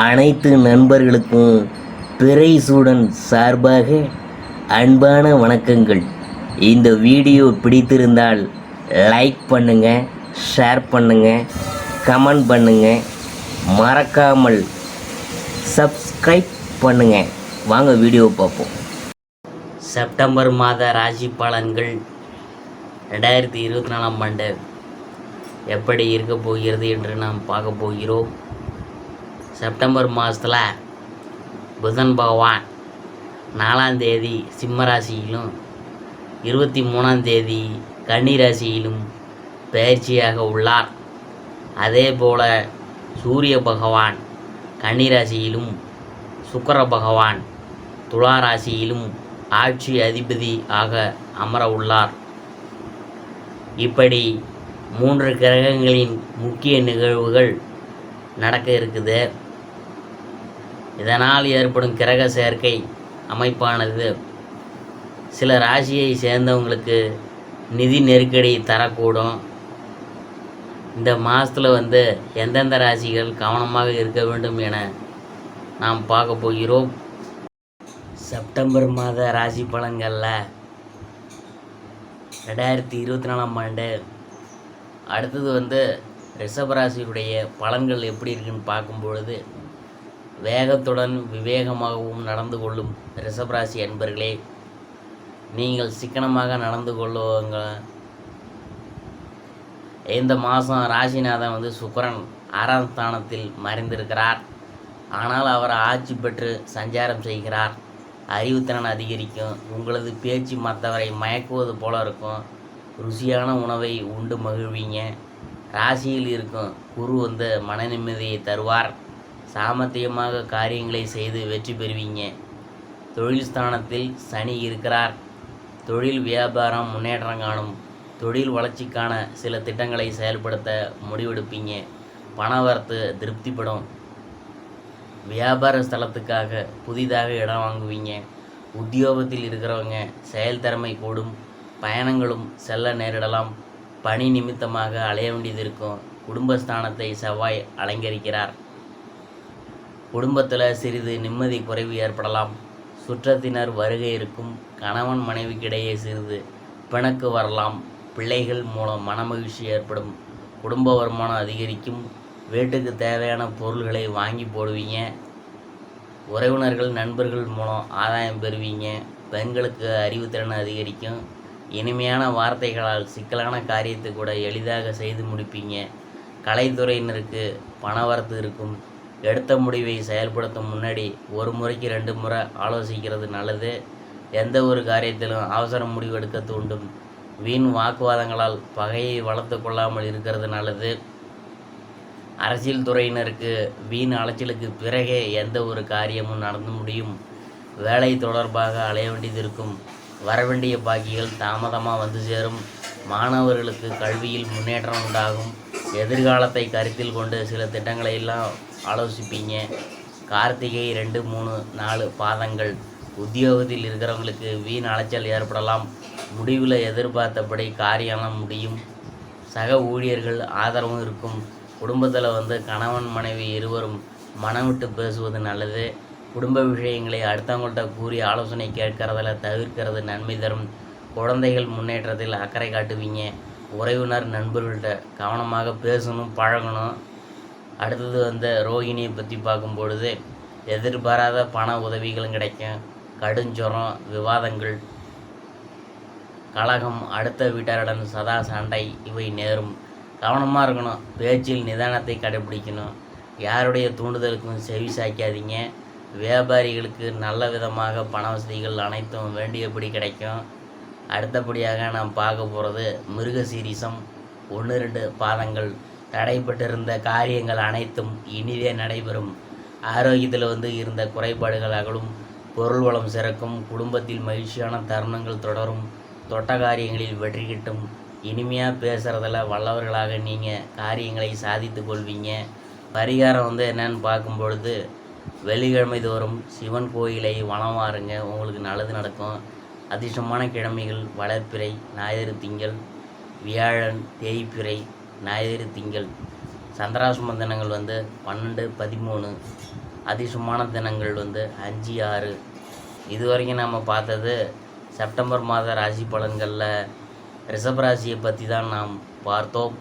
அனைத்து நண்பர்களுக்கும் பிறைசூடன் சார்பாக அன்பான வணக்கங்கள். இந்த வீடியோ பிடித்திருந்தால் லைக் பண்ணுங்கள், ஷேர் பண்ணுங்கள், கமெண்ட் பண்ணுங்கள், மறக்காமல் சப்ஸ்கிரைப் பண்ணுங்கள். வாங்க வீடியோ பார்ப்போம். செப்டம்பர் மாத ராசி பலன்கள் 2024ஆம் ஆண்டு எப்படி இருக்க போகிறது என்று நாம் பார்க்க போகிறோம். செப்டம்பர் மாதத்தில் புதன் பகவான் 4ஆம் தேதி சிம்ம ராசியிலும் 23ஆம் தேதி கன்னி ராசியிலும் பயிற்சியாக உள்ளார். அதே போல சூரிய பகவான் கன்னி ராசியிலும் சுக்கிர பகவான் துலா ராசியிலும் ஆட்சி அதிபதி ஆக அமர உள்ளார். இப்படி 3 கிரகங்களின் முக்கிய நிகழ்வுகள் நடக்க இருக்குது. இதனால் ஏற்படும் கிரக சேர்க்கை அமைப்பானது சில ராசியை சேர்ந்தவங்களுக்கு நிதி நெருக்கடி தரக்கூடும். இந்த மாதத்தில் எந்தெந்த ராசிகள் கவனமாக இருக்க வேண்டும் என நாம் பார்க்க போகிறோம். செப்டம்பர் மாத ராசி பலன்களில் 2024ஆம் ஆண்டு அடுத்தது ரிஷபராசியுடைய பலன்கள் எப்படி இருக்குன்னு பார்க்கும்பொழுது, வேகத்துடன் விவேகமாகவும் நடந்து கொள்ளும் ரிஷபராசி அன்பர்களே, நீங்கள் சிக்கனமாக நடந்து கொள்ளுவாங்க. இந்த மாதம் ராசிநாதன் சுக்கிரன் 6ஆம் ஸ்தானத்தில் மறைந்திருக்கிறார். ஆனால் அவர் ஆட்சி பெற்று சஞ்சாரம் செய்கிறார். அறிவுத்திறன் அதிகரிக்கும். உங்களது பேச்சு மற்றவரை மயக்குவது போல இருக்கும். ருசியான உணவை உண்டு மகிழ்வீங்க. ராசியில் இருக்கும் குரு மன நிம்மதியை தருவார். சாமர்த்தியமாக காரியங்களை செய்து வெற்றி பெறுவீங்க. தொழில் ஸ்தானத்தில் சனி இருக்கிறார். தொழில் வியாபாரம் முன்னேற்றம் காணும். தொழில் வளர்ச்சிக்கான சில திட்டங்களை செயல்படுத்த முடிவெடுப்பீங்க. பணவரத்து திருப்திப்படும். வியாபார ஸ்தலத்துக்காக புதிதாக இடம் வாங்குவீங்க. உத்தியோகத்தில் இருக்கிறவங்க செயல்திறமை கூடும். பயணங்களும் செல்ல நேரிடலாம். பணி நிமித்தமாக அலைய வேண்டியது இருக்கும். குடும்பஸ்தானத்தை செவ்வாய் அலங்கரிக்கிறார். குடும்பத்தில் சிறிது நிம்மதி குறைவு ஏற்படலாம். சுற்றத்தினர் வருகை இருக்கும். கணவன் மனைவிக்கிடையே சிறிது பிணக்கு வரலாம். பிள்ளைகள் மூலம் மனமகிழ்ச்சி ஏற்படும். குடும்ப வருமானம் அதிகரிக்கும். வீட்டுக்கு தேவையான பொருள்களை வாங்கி போடுவீங்க. உறவினர்கள் நண்பர்கள் மூலம் ஆதாயம் பெறுவீங்க. பெண்களுக்கு அறிவுத்திறன் அதிகரிக்கும். இனிமையான வார்த்தைகளால் சிக்கலான காரியத்தை கூட எளிதாக செய்து முடிப்பீங்க. கலைத்துறையினருக்கு பணவரத்து இருக்கும். எடுத்த முடிவை செயல்படுத்தும் முன்னாடி ஒரு முறைக்கு 2 முறை ஆலோசிக்கிறது நல்லது. எந்த ஒரு காரியத்திலும் அவசர முடிவு எடுக்க தூண்டும். வீண் வாக்குவாதங்களால் பகையை வளர்த்து கொள்ளாமல் இருக்கிறது நல்லது. அரசியல் துறையினருக்கு வீண் அலைச்சலுக்கு பிறகே எந்த ஒரு காரியமும் நடந்து முடியும். வேலை தொடர்பாக அலைய வேண்டியது இருக்கும். வரவேண்டிய பாக்கிகள் தாமதமாக சேரும். மாணவர்களுக்கு கல்வியில் முன்னேற்றம் உண்டாகும். எதிர்காலத்தை கருத்தில் கொண்டு சில திட்டங்களை எல்லாம் ஆலோசிப்பீங்க. கார்த்திகை 2, 3, 4 பாதங்கள் உத்தியோகத்தில் இருக்கிறவங்களுக்கு வீண் அலைச்சல் ஏற்படலாம். முடிவில் எதிர்பார்த்தபடி காரியம்லாம் முடியும். சக ஊழியர்கள் ஆதரவும் இருக்கும். குடும்பத்தில் கணவன் மனைவி இருவரும் மனம் விட்டு பேசுவது நல்லது. குடும்ப விஷயங்களை அடுத்தவங்கள்ட்ட கூறி ஆலோசனை கேட்கறதில் தவிர்க்கிறது நன்மை தரும். குழந்தைகள் முன்னேற்றத்தில் அக்கறை காட்டுவீங்க. உறவினர் நண்பர்கள்ட்ட கவனமாக பேசணும், பழகணும். அடுத்தது ரோகிணியை பற்றி பார்க்கும்பொழுது, எதிர்பாராத பண உதவிகளும் கிடைக்கும். கடுஞ்சொரம், விவாதங்கள், கலகம், அடுத்த வீட்டாருடன் சதா சண்டை இவை நேரும். கவனமாக இருக்கணும். பேச்சில் நிதானத்தை கடைபிடிக்கணும். யாருடைய தூண்டுதலுக்கும் செவி சாய்க்காதீங்க. வியாபாரிகளுக்கு நல்ல விதமாக பண வசதிகள் அனைத்தும் வேண்டியபடி கிடைக்கும். அடுத்தபடியாக நாம் பார்க்க போகிறது மிருகசீரிசம் 1, 2 பாதங்கள். தடைப்பட்டிருந்த காரியங்கள் அனைத்தும் இனிதே நடைபெறும். ஆரோக்கியத்தில் இருந்த குறைபாடுகள் அகலும். பொருள் வளம் சிறக்கும். குடும்பத்தில் மகிழ்ச்சியான தருணங்கள் தொடரும். தொட்ட காரியங்களில் வெற்றி கிட்டும். இனிமையாக பேசுகிறதில் வல்லவர்களாக நீங்கள் காரியங்களை சாதித்து கொள்வீங்க. பரிகாரம் என்னன்னு பார்க்கும்பொழுது, வெள்ளிக்கிழமை தோறும் சிவன் கோயிலை வலம் வாருங்க. உங்களுக்கு நல்லது நடக்கும். அதிர்ஷ்டமான கிழமைகள் வளர்ப்பிறை, ஞாயிறு, திங்கள், வியாழன், தேய்பிறை, ஞாயிறு, திங்கள். சந்திராஷ்டம தினங்கள் 12, 13. அதிர்ஷ்டமான தினங்கள் 5, 6. இதுவரைக்கும் நம்ம பார்த்தது செப்டம்பர் மாத ராசி பலன்களில் ரிஷபராசியை பற்றி தான் நாம் பார்த்தோம்.